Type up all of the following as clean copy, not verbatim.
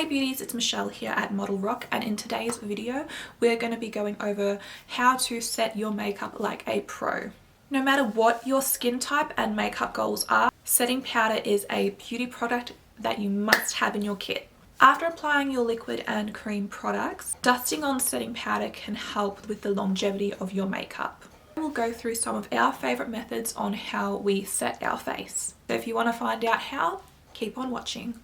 Hey beauties, it's Michelle here at Model Rock, and in today's video we're going to be going over how to set your makeup like a pro. No matter what your skin type and makeup goals are, setting powder is a beauty product that you must have in your kit. After applying your liquid and cream products, dusting on setting powder can help with the longevity of your makeup. We'll go through some of our favourite methods on how we set our face. So if you want to find out how, keep on watching.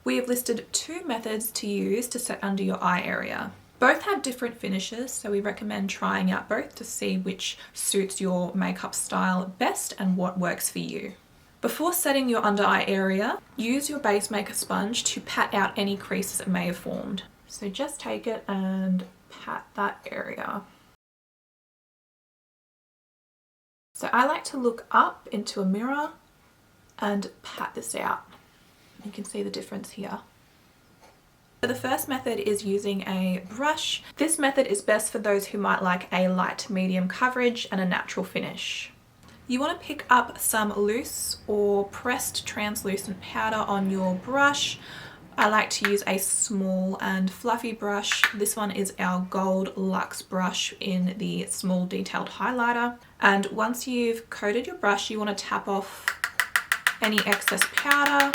We have listed two methods to use to set under your eye area. Both have different finishes, so we recommend trying out both to see which suits your makeup style best and what works for you. Before setting your under eye area, use your base maker sponge to pat out any creases that may have formed. So just take it and pat that area. So I like to look up into a mirror and pat this out. You can see the difference here. So the first method is using a brush. This method is best for those who might like a light to medium coverage and a natural finish. You want to pick up some loose or pressed translucent powder on your brush. I like to use a small and fluffy brush. This one is our Gold Luxe brush in the small detailed highlighter. And once you've coated your brush, you want to tap off any excess powder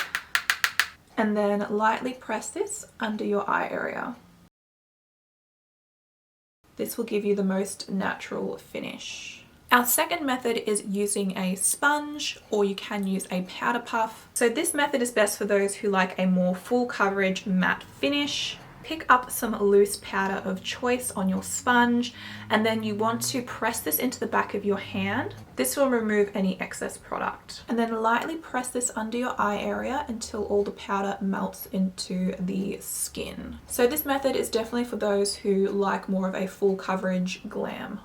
and then lightly press this under your eye area. This will give you the most natural finish. Our second method is using a sponge, or you can use a powder puff. So this method is best for those who like a more full coverage matte finish. Pick up some loose powder of choice on your sponge, and then you want to press this into the back of your hand. This will remove any excess product. And then lightly press this under your eye area until all the powder melts into the skin. So this method is definitely for those who like more of a full coverage glam.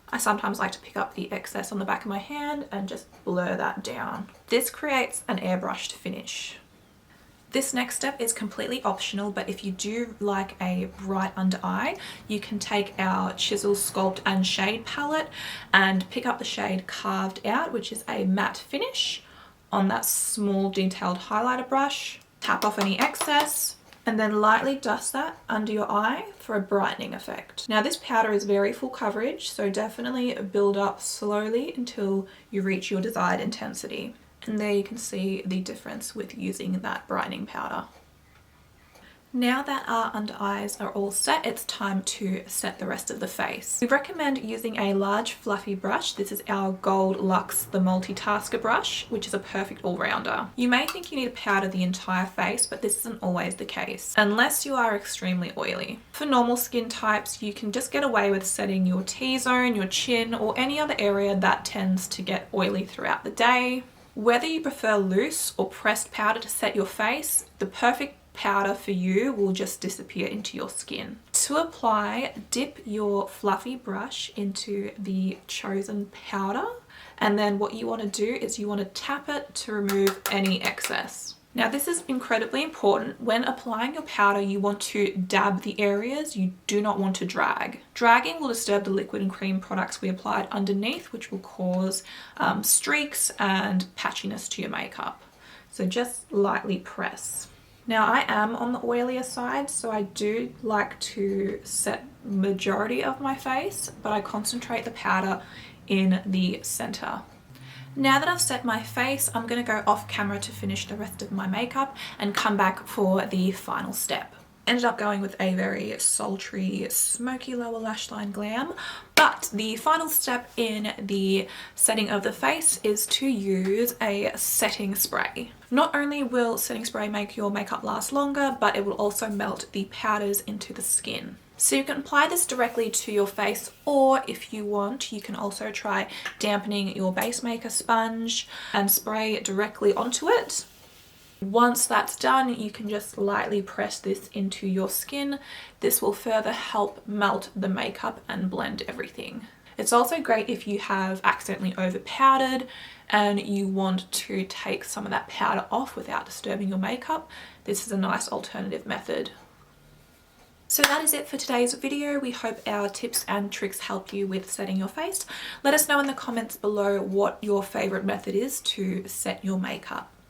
I sometimes like to pick up the excess on the back of my hand and just blur that down. This creates an airbrushed finish. This next step is completely optional, but if you do like a bright under eye, you can take our Chisel Sculpt and Shade palette and pick up the shade Carved Out, which is a matte finish, on that small detailed highlighter brush. Tap off any excess and then lightly dust that under your eye for a brightening effect. Now this powder is very full coverage, so definitely build up slowly until you reach your desired intensity. And there you can see the difference with using that brightening powder. Now that our under eyes are all set, it's time to set the rest of the face. We recommend using a large fluffy brush. This is our Gold Luxe, the multitasker brush, which is a perfect all-rounder. You may think you need to powder the entire face, but this isn't always the case, unless you are extremely oily. For normal skin types, you can just get away with setting your T-zone, your chin, or any other area that tends to get oily throughout the day. Whether you prefer loose or pressed powder to set your face, the perfect powder for you will just disappear into your skin. To apply, dip your fluffy brush into the chosen powder, and then what you want to do is you want to tap it to remove any excess. Now this is incredibly important. When applying your powder, you want to dab the areas, you do not want to drag. Dragging will disturb the liquid and cream products we applied underneath, which will cause streaks and patchiness to your makeup. So just lightly press. Now I am on the oilier side, so I do like to set majority of my face, but I concentrate the powder in the center. Now that I've set my face, I'm going to go off camera to finish the rest of my makeup and come back for the final step. Ended up going with a very sultry, smoky lower lash line glam, but the final step in the setting of the face is to use a setting spray. Not only will setting spray make your makeup last longer, but it will also melt the powders into the skin. So you can apply this directly to your face, or if you want, you can also try dampening your base maker sponge and spray directly onto it. Once that's done, you can just lightly press this into your skin. This will further help melt the makeup and blend everything. It's also great if you have accidentally over powdered and you want to take some of that powder off without disturbing your makeup. This is a nice alternative method. So that is it for today's video. We hope our tips and tricks help you with setting your face. Let us know in the comments below what your favorite method is to set your makeup.